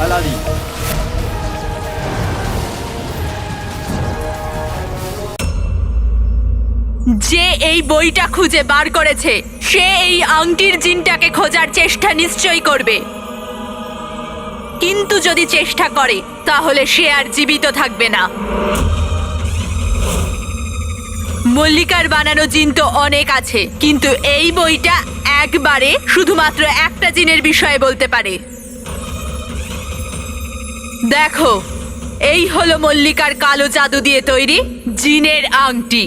হালালি। যে এই বইটা খুঁজে বার করেছে সে এই আংটির জিনটাকে খোঁজার চেষ্টা নিশ্চয়ই করবে, কিন্তু যদি চেষ্টা করে তাহলে সে আর জীবিত থাকবে না। মল্লিকার বানানো জিন তো অনেক আছে, কিন্তু এই বইটা একবারে শুধুমাত্র একটা জিনের বিষয়ে বলতে পারে। দেখো, এই হলো মল্লিকার কালো জাদু দিয়ে তৈরি জিনের আংটি।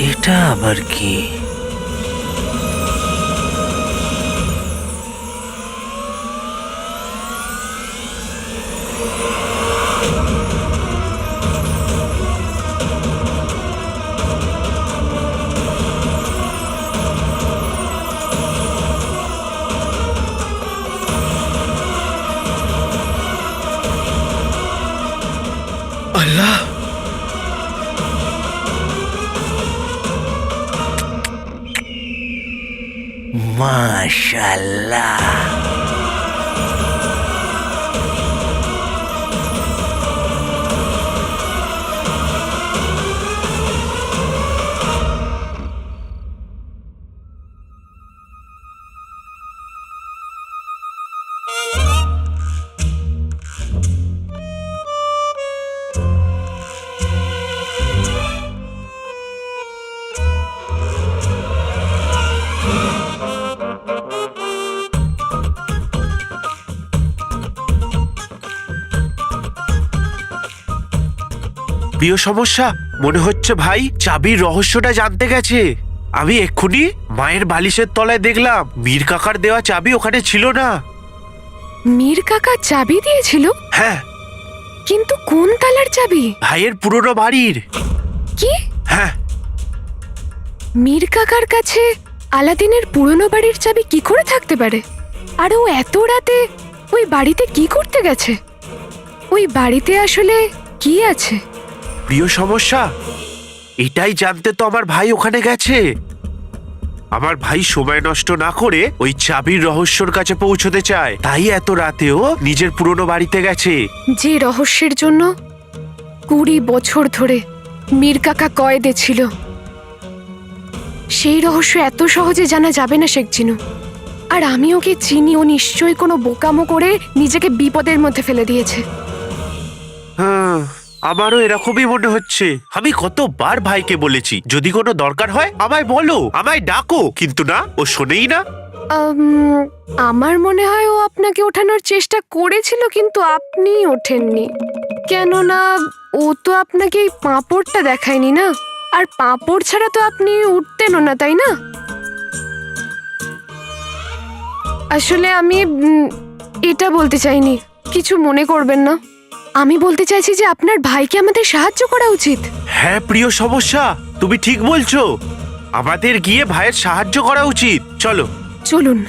এটা আবার কি? আল্লাহ, মাশাআল্লাহ। প্রিয় সমস্যা, মনে হচ্ছে ভাই চাবির রহস্যটা জানতে গেছে। আমি এক্ষুনি মায়ের বালিশের তলায় দেখলাম মীর কাকার দেওয়া চাবি ওখানে ছিল না। মীর কাকা চাবি দিয়েছিল? হ্যাঁ, কিন্তু কোন তালার চাবি? ভাইয়ের পুরনো বাড়ির। কি? হ্যাঁ, মীর কাকার কাছে আলাদিনের পুরনো বাড়ির চাবি কি করে থাকতে পারে? আর ও এত রাতে ওই বাড়িতে কি করতে গেছে? ওই বাড়িতে আসলে কি আছে? প্রিয় সমস্যা, এটাই জানতে তো আমার ভাই ওখানে গেছে। আমার ভাই সময় নষ্ট না করে ওই চাবির রহস্যর কাছে পৌঁছতে চায়, তাই এত রাতেও নিজের পুরনো বাড়িতে গেছে। যে রহস্যের জন্য 20 বছর ধরে মীর কাকা কয়েদে ছিল, সেই রহস্য এত সহজে জানা যাবে না শেখ জিনু। আর আমি ওকে চিনি, ও নিশ্চয়ই কোনো বোকামো করে নিজেকে বিপদের মধ্যে ফেলে দিয়েছে। হ্যাঁ, আমারও এরকমই মনে হচ্ছে। আমি কতবার ভাইকে বলেছি যদি কোনো দরকার হয় আমায় বলো, আমায় ডাকো, কিন্তু না, ও শোনেই না। আমার মনে হয় ও আপনাকে ওঠানোর চেষ্টা করেছিল, কিন্তু আপনি ওঠেননি। কেননা ও তো আপনাকে এই পাঁপড়টা দেখায়নি না, আর পাঁপড় ছাড়া তো আপনি উঠতেনও না, তাই না? আসলে আমি এটা বলতে চাইনি, কিছু মনে করবেন না। আমি বলতে চাইছি যে আপনার ভাইকে আমাদের সাহায্য করা উচিত। হ্যাঁ প্রিয় সমস্যা, তুমি ঠিক বলছো। আমাদের গিয়ে ভাইয়ের সাহায্য করা উচিত। চলো চলুন।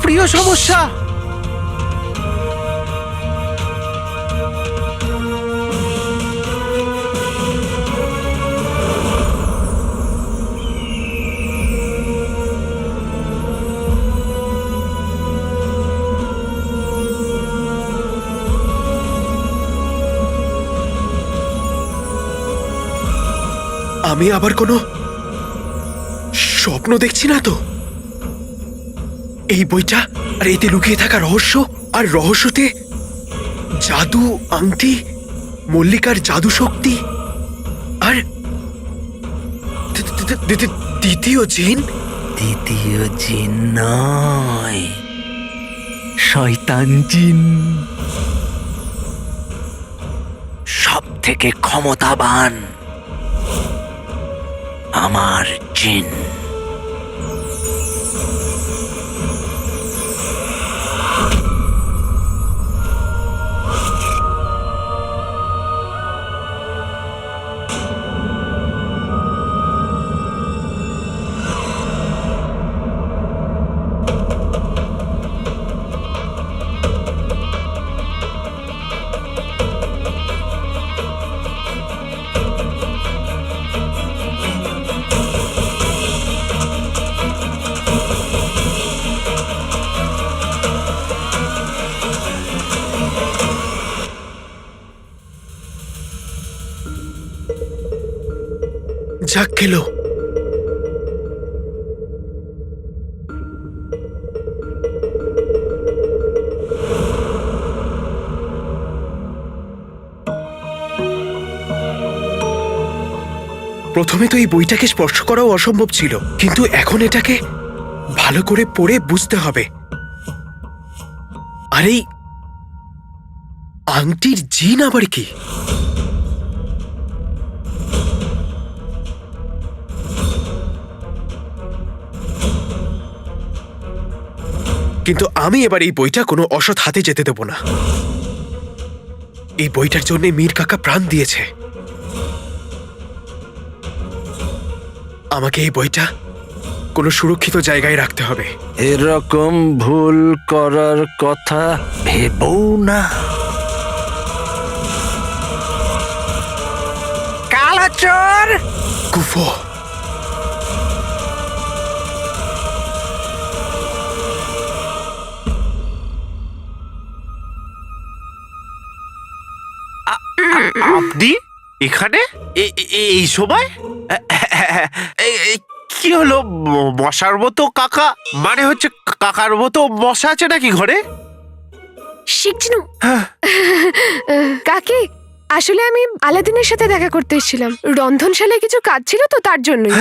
প্রিয় সমস্যা, আমি আবার কোনো স্বপ্ন দেখছি না তো? এই বইটা আর এতে লুকিয়ে থাকা রহস্য, আর রহস্যতে জাদু আংটি, মল্লিকার জাদু শক্তি, আর দ্বিতীয় জিন। দ্বিতীয় জিন নয়, শয়তান জিন। সব থেকে ক্ষমতাবান আমার জিন। যাক গেল। প্রথমে তো এই বইটাকে স্পর্শ করাও অসম্ভব ছিল, কিন্তু এখন এটাকে ভালো করে পড়ে বুঝতে হবে। আর এই আংটির জিন আবার কি? কিন্তু আমি এবার এই বইটা কোনো অসৎ হাতে যেতে দেব না। এই বইটার জন্য মীর কাকা প্রাণ দিয়েছে। আমাকে এই বইটা কোনো সুরক্ষিত জায়গায় রাখতে হবে। এরকম ভুল করার কথা ভেবও না। কালাচোর! গুফো, আপনি এখানে এই সময়? কি হলো? মশার মতো কাকা, মানে হচ্ছে কাকার মতো মশা আছে নাকি ঘরে? শিখছিনু কাকি, আসলে আমি আলাদিনের সাথে দেখা করতে এসেছিলাম। রন্ধনশালায় কিছু কাজ ছিল তো, তার জন্যই।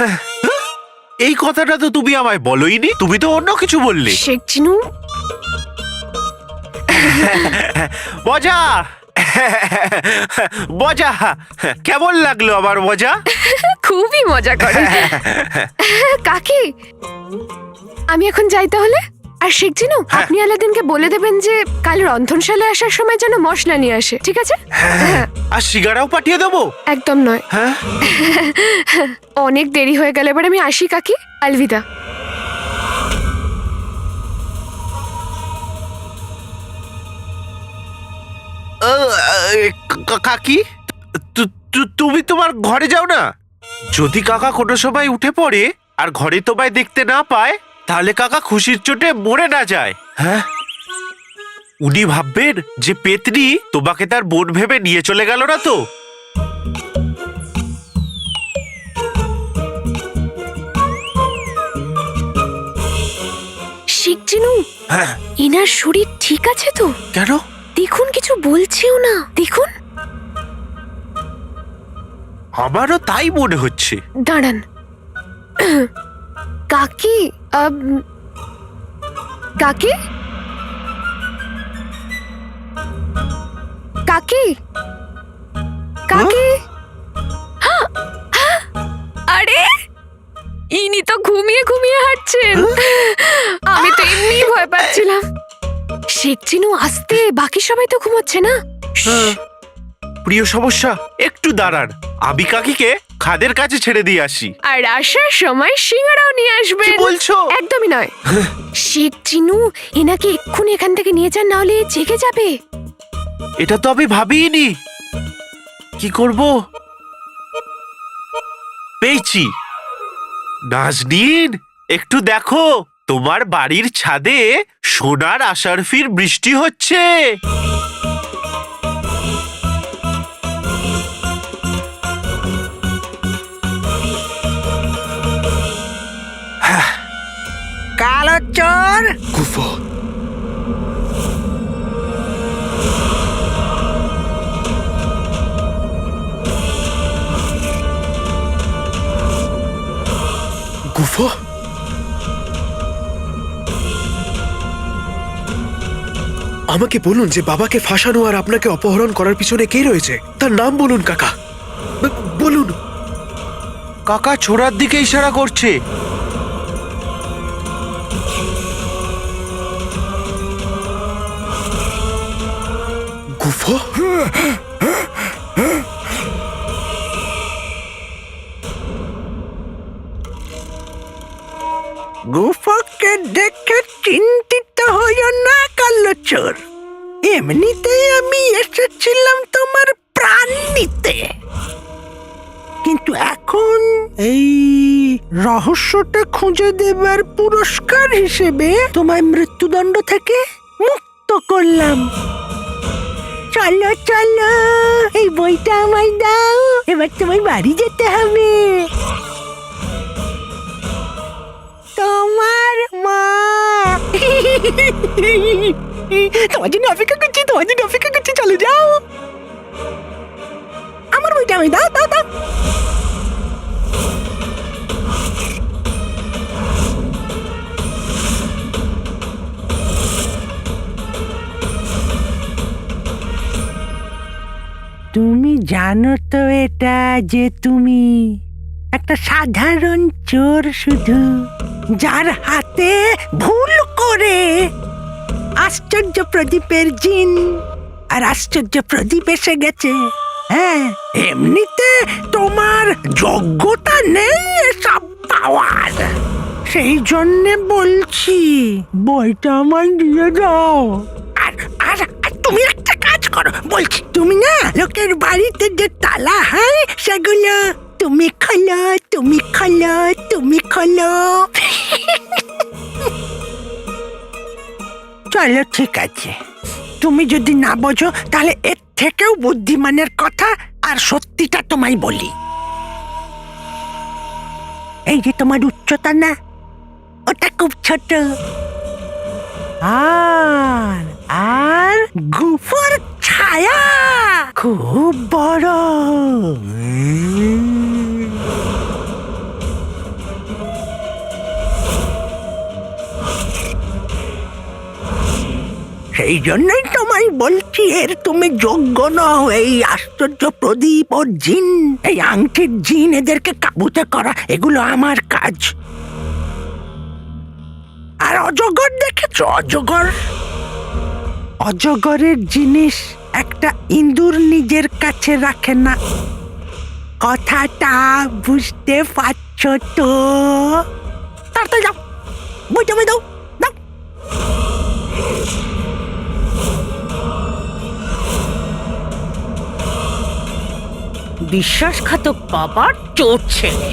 এই কথাটা তো তুমি আমায় বলোইনি, তুমি তো অন্য কিছু বললে। শিখছিনু মজা মজা কেমন লাগলো আমার মজা? খুবই মজা করে। কাকি, আমি এখন যাই তাহলে। আর শিখছিনু, আপনি আলাদিনকে বলে দেবেন যে কাল রন্ধনশালায় আসার সময় যেন মশলা নিয়ে আসে, ঠিক আছে? আর সিগারাও পাঠিয়ে দেবো? একদম নয়। হ্যাঁ, অনেক দেরি হয়ে গেল, এবার আমি আসি কাকি। আলবিদা। কাকি, তুমি তোমার ঘরে যাও না। যদি কাকা কোনো সময় উঠে পড়ে আর ঘরে তোমায় দেখতে না পায়, তাহলে কাকা খুশির চোটে মরে না যায়। হ্যাঁ, উনি ভাববেন যে পেতনি তোমাকে তার বোন ভেবে নিয়ে চলে গেল না তো। শিখছিনু, হ্যাঁ, ইনার শরীর ঠিক আছে তো? কেন? দেখুন, কিছু বলছেও না, দেখুন। আমারও তাই মনে হচ্ছে। দাঁড়ান কাকি, কাকি, কাকি, কাকি। আরে, ইনি তো ঘুমিয়ে ঘুমিয়ে হাঁটছেন। আমি তো এমনি ভয় পাচ্ছিলাম। শিখছিনু, আস্তে, বাকি সবাই তো ঘুমোচ্ছে না। প্রিয় সমস্যা, একটু দাঁড়ান, আমি কাকিকে খাদের কাছে ছেড়ে দিয়ে আসি। আর আসার সময় সিঙ্গারাও নিয়ে আসবেন। কি বলছো? একদমই নয়। শিখছিনু, এনাকে এক্ষুনি এখান থেকে নিয়ে যান, নাহলে এ জেগে যাবে। এটা তো আমি ভাবিনি। কি করব? পেয়েছি। নাজনীন, একটু দেখো, তোমার বাড়ির ছাদে সোনার আশারফির বৃষ্টি হচ্ছে। কালাচোর! গুফো, গুফো, আমাকে বলুন যে বাবাকে ফাঁসানো আর আপনাকে অপহরণ করার পিছনে কে রয়েছে? তার নাম বলুন কাকা, বলুন। কাকা ছোড়ার দিকে ইশারা করছে। গুফো, গুফোকে দেখে চিন্তিত হইও না কালাচোর। এমনিতেই আমি এসেছিলাম তোমার প্রাণ নিতে, কিন্তু এখন এই রহস্যটা খুঁজে দেবার পুরস্কার হিসেবে তোমায় মৃত্যুদণ্ড থেকে মুক্ত করলাম। চলো চলো, এই বইটা আমায় দাও, এবার তোমায় বাড়ি যেতে হবে। তোমার জন্য অপেক্ষা করছি, তোমার জন্য অপেক্ষা করছি, চলে যাও। আমার বইটা আমি দাও দাও দাও। তুমি জানো তো এটা যে তুমি একটা সাধারণ চোর, শুধু যার হাতে ভুল করে আশ্চর্য প্রদীপের জিন আর আশ্চর্য প্রদীপ এসে গেছে। হ্যাঁ, এমনিতে তোমার যোগ্যতা নেই এসব পাওয়ার, সেই জন্যে বলছি বইটা আমায় দিয়ে দাও। আর আর আর তুমি একটা কাজ করো বলছি, তুমি না লোকের বাড়িতে যে তালা হয় সেগুলো তুমি খোলো, তুমি খোলো, তুমি খোলো। চলো ঠিক আছে, তুমি যদি না বোঝো তাহলে এর থেকেও বুদ্ধিমানের কথা আর সত্যিটা তোমায় বলি। এই যে তোমার উচ্চতা না, ওটা খুব ছোট, আর আর গুফার ছায়া খুব বড়। সেই জন্যই তোমায় বলছি, এর তুমি যোগ্য নও। এই আশ্চর্য প্রদীপ ও জিন, এই আংটির জিন, এদেরকে কাবুতে করা, এগুলো আমার কাজ। আর অজগর দেখেছো? অজগর, অজগরের জিনিস একটা ইঁদুর নিজের কাছে রাখে না। কথাটা বুঝতে পারছো তো? তাড়াতাড়ি যাও, বইটা দাও দাও। বিশ্বাসঘাতক বাবার চোর ছেলে।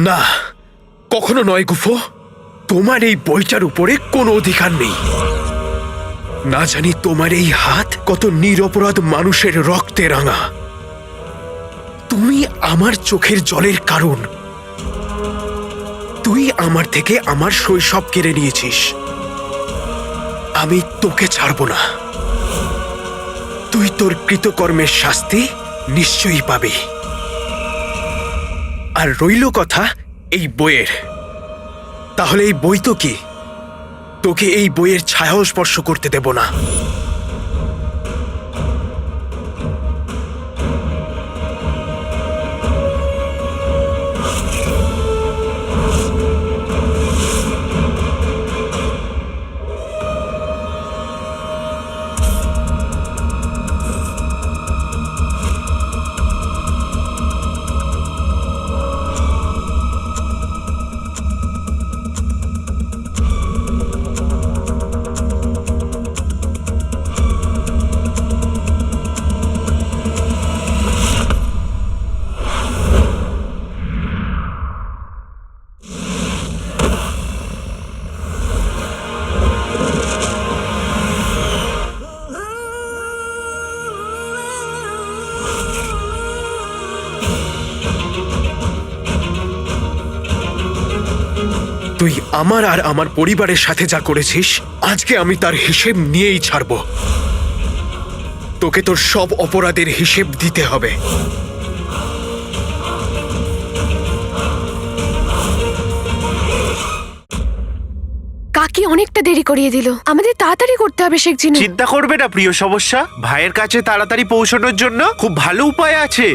না, কখনো নয় গুফো, তোমার এই বইটার উপরে কোনো অধিকার নেই। না জানি তোমার এই হাত কত নিরপরাধ মানুষের রক্তে রাঙা। তুমি আমার চোখের জলের কারণ। তুই আমার থেকে আমার শৈশব কেড়ে নিয়েছিস। আমি তোকে ছাড়ব না। তুই তোর কৃতকর্মের শাস্তি নিশ্চয়ই পাবি। আর রইল কথা এই বইয়ের, তাহলে এই বই তো কি? তোকে এই বইয়ের ছায়াও স্পর্শ করতে দেব না। তুই আমার আর আমার পরিবারের সাথে যা করেছিস, আজকে আমি তার হিসেব নিয়েই ছাড়ব। তোকে তোর সব অপরাধের হিসেব দিতে হবে। কাকি অনেকটা দেরি করিয়ে দিল, আমাদের তাড়াতাড়ি করতে হবে শেখ জিনু। চিন্তা করবে না প্রিয় সমস্যা, ভাইয়ের কাছে তাড়াতাড়ি পৌঁছানোর জন্য খুব ভালো উপায় আছে।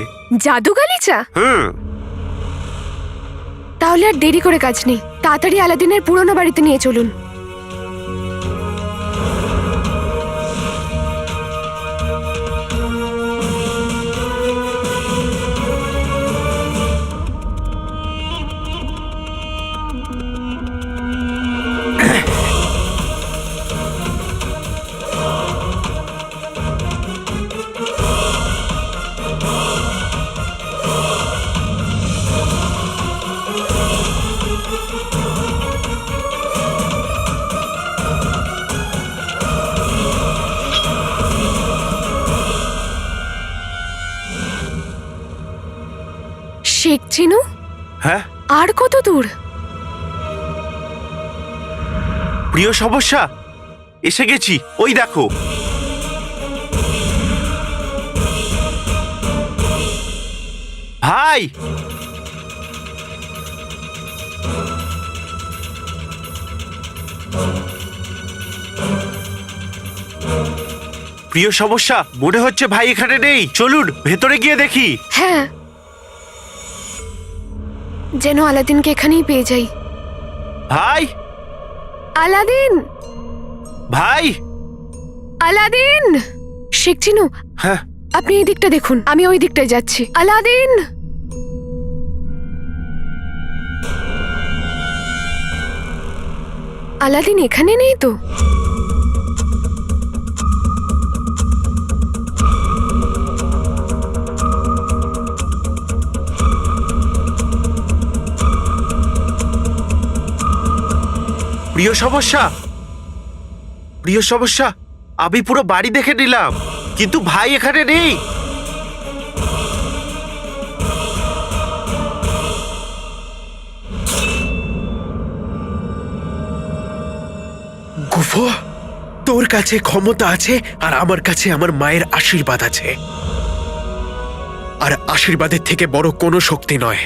জাদু গালিচা? তাহলে আর দেরি করে কাজ নেই, তাড়াতাড়ি আলাদিনের পুরনো বাড়িতে নিয়ে চলুন। শেখ চিনু, হ্যাঁ আর কত দূর? প্রিয় সমস্যা, এসে গেছি, ওই দেখো। ভাই, প্রিয় সমস্যা, মনে হচ্ছে ভাই এখানে নেই, চলুন ভেতরে গিয়ে দেখি। হ্যাঁ, যেন আলাদিনকে এখানেই পেয়ে যাই। ভাই, আলাদিন, ভাই। আলাদিন! শেখ চিনু, হ্যাঁ, আপনি এই দিকটা দেখুন, আমি ওই দিকটায় যাচ্ছি। আলাদিন! আলাদিন এখানে নেই তো? প্রিয় সমস্যা, প্রিয় সমস্যা, আমি পুরো বাড়ি দেখে নিলাম, কিন্তু ভাই এখানে নেই। গুফো, তোর কাছে ক্ষমতা আছে আর আমার কাছে আমার মায়ের আশীর্বাদ আছে, আর আশীর্বাদের থেকে বড় কোনো শক্তি নয়।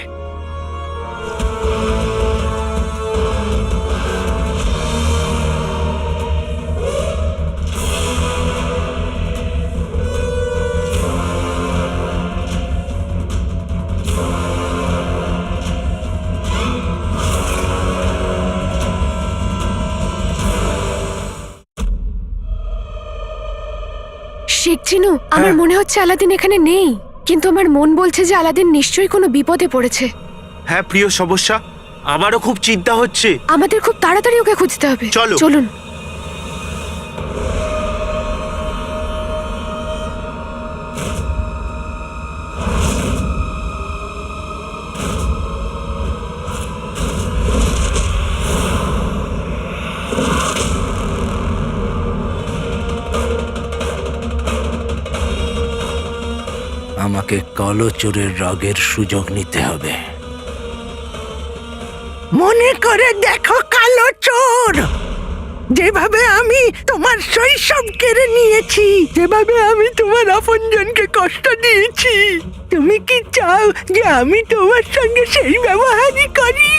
শেখ চিনু, আমার মনে হচ্ছে আলাদিন এখানে নেই, কিন্তু আমার মন বলছে যে আলাদিন নিশ্চয়ই কোনো বিপদে পড়েছে। হ্যাঁ প্রিয় সমস্যা, আমারও খুব চিন্তা হচ্ছে। আমাদের খুব তাড়াতাড়ি ওকে খুঁজতে হবে। চলো। চলুন। আমাকে কালোচোরের রাগের সুযোগ নিতে হবে। মনে করে দেখো কালো চোর, যেভাবে আমি তোমার শৈশব কেড়ে নিয়েছি, যেভাবে আমি তোমার আপনজনকে কষ্ট দিয়েছি, তুমি কি চাও যে আমি তোমার সঙ্গে সেই ব্যবহারই করি?